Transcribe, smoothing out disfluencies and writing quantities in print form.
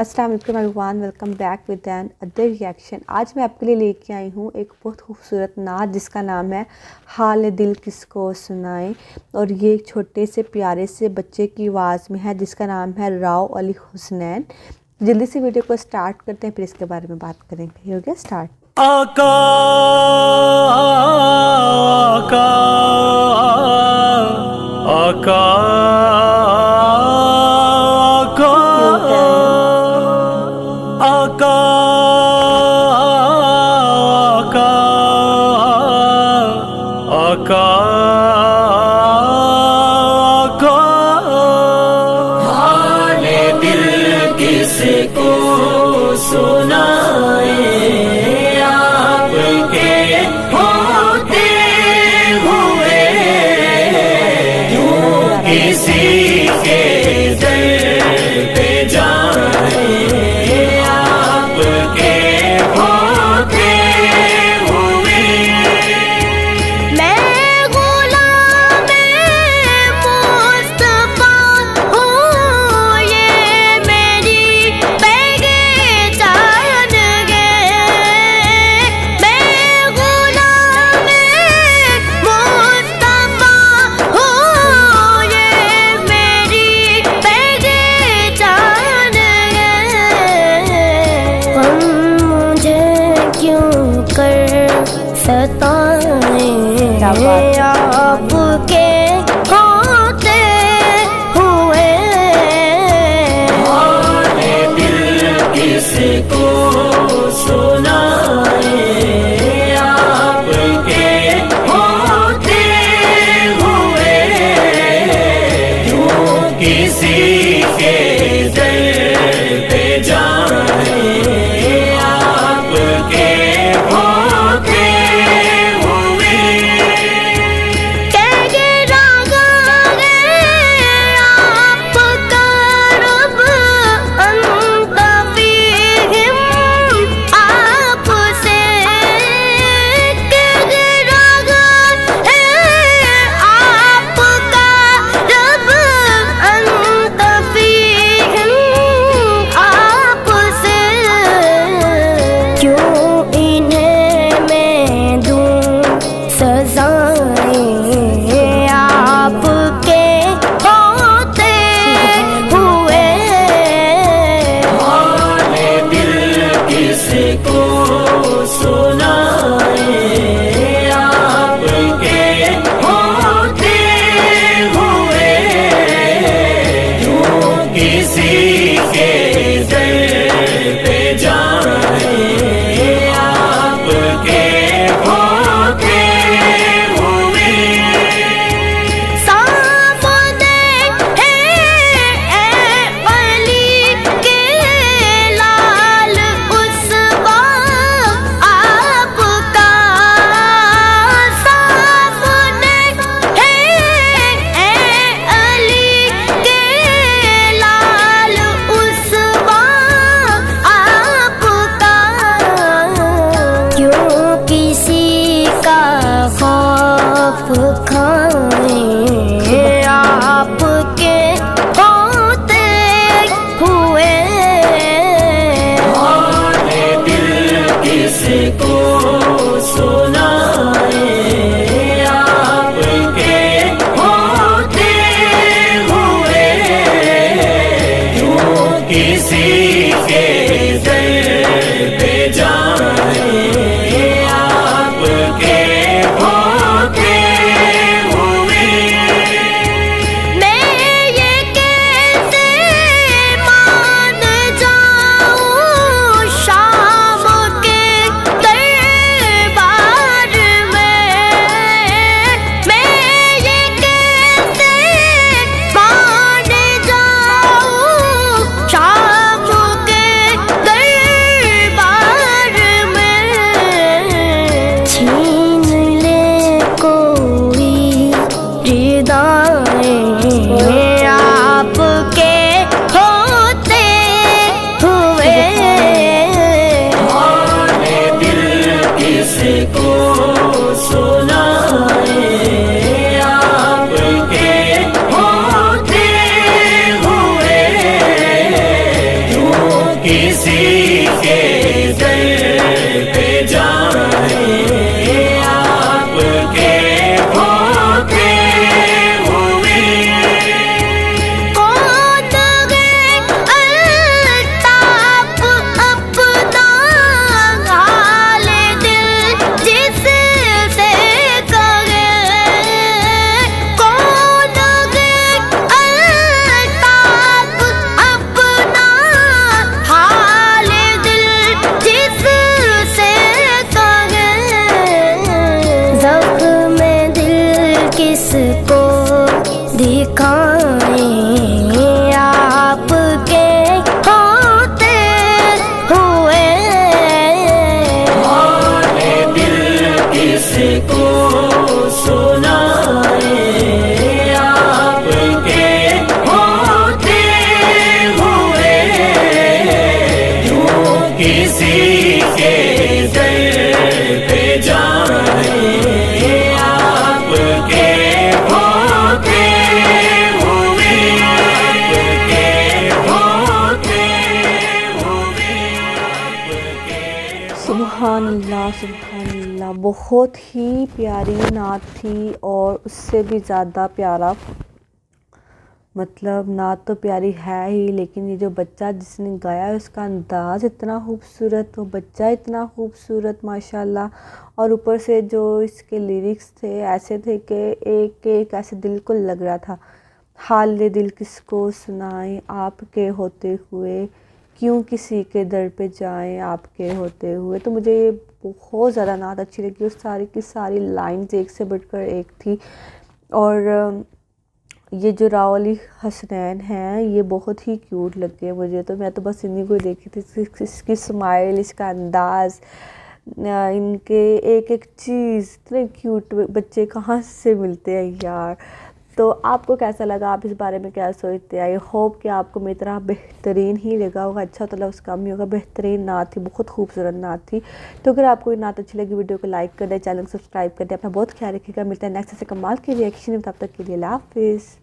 अस्सलाम वालेकुम everyone, welcome back with another reaction. आज मैं आपके लिए लेके आई हूँ एक बहुत खूबसूरत नात जिसका नाम है हाल दिल किसको सुनाए। और ये एक छोटे से प्यारे से बच्चे की आवाज़ में है जिसका नाम है राव अली हुसनैन। जल्दी से वीडियो को स्टार्ट करते हैं, फिर इसके बारे में बात करेंगे। हो गया स्टार्ट। आका आका आका आका आका आका हाले दिल किसको सुनाए किसी के दर पे जाए आपके होते हुए। मैं गुलाम मुस्तफा हूँ, ये मेरी पहचान है। मैं गुलाम मुस्तफा हूँ, ये मेरी पहचान है। हम मुझे क्यों कर सताए आपके होते हुए। हाले दिल किसको सुनाए आपके होते हुए। क्यों किसी के दर पे जाए आपके होते हुए। किसी के दर पे जाए आपके होते हुए। कौन है अल्ताफ अपना हाल दिल जिससे करे। कौन है अल्ताफ अपना हाल दिल जिससे करे। ज़ख्म दिल किसको दिखाएं आपके होते हुए। हाले दिल किसको सुनाए आपके होते हुए। यूं किसी के दर पे जाए आपके होते हुए। आपके होते हुए। आपके सुभान अल्लाह सुभान अल्लाह। बहुत ही प्यारी नात थी और उससे भी ज़्यादा प्यारा, मतलब नात तो प्यारी है ही, लेकिन ये जो बच्चा जिसने गाया है उसका अंदाज़ इतना खूबसूरत, वो बच्चा इतना खूबसूरत माशाल्लाह। और ऊपर से जो इसके लिरिक्स थे ऐसे थे कि एक एक ऐसे दिल को लग रहा था। हाल दिल किसको सुनाएं आपके होते हुए, क्यों किसी के दर पे जाएं आपके होते हुए। तो मुझे ये बहुत ज़्यादा नात अच्छी लगी और सारी की सारी लाइन्स एक से बढ़कर एक थी। और ये जो राव अली हसनैन हैं ये बहुत ही क्यूट लगे मुझे, तो मैं तो बस इन्हीं को ही देखी थी। इसकी स्माइल, इसका अंदाज़, इनके एक एक चीज़, इतने क्यूट बच्चे कहाँ से मिलते हैं यार। तो आपको कैसा लगा, आप इस बारे में क्या सोचते हैं? आई होप कि आपको मेरी तरह बेहतरीन ही लगा होगा, अच्छा तो लफ्ज़ कम ही होगा। बेहतरीन नात थी, बहुत खूबसूरत नात थी। तो अगर आपको ये नात अच्छी लगी वीडियो को लाइक कर दें, चैनल को सब्सक्राइब कर दें। अपना बहुत ख्याल रखिएगा। मिलता है नेक्स्ट से कमाल की रिएक्शन में, तब तक के लिए अल्लाह हाफिज़।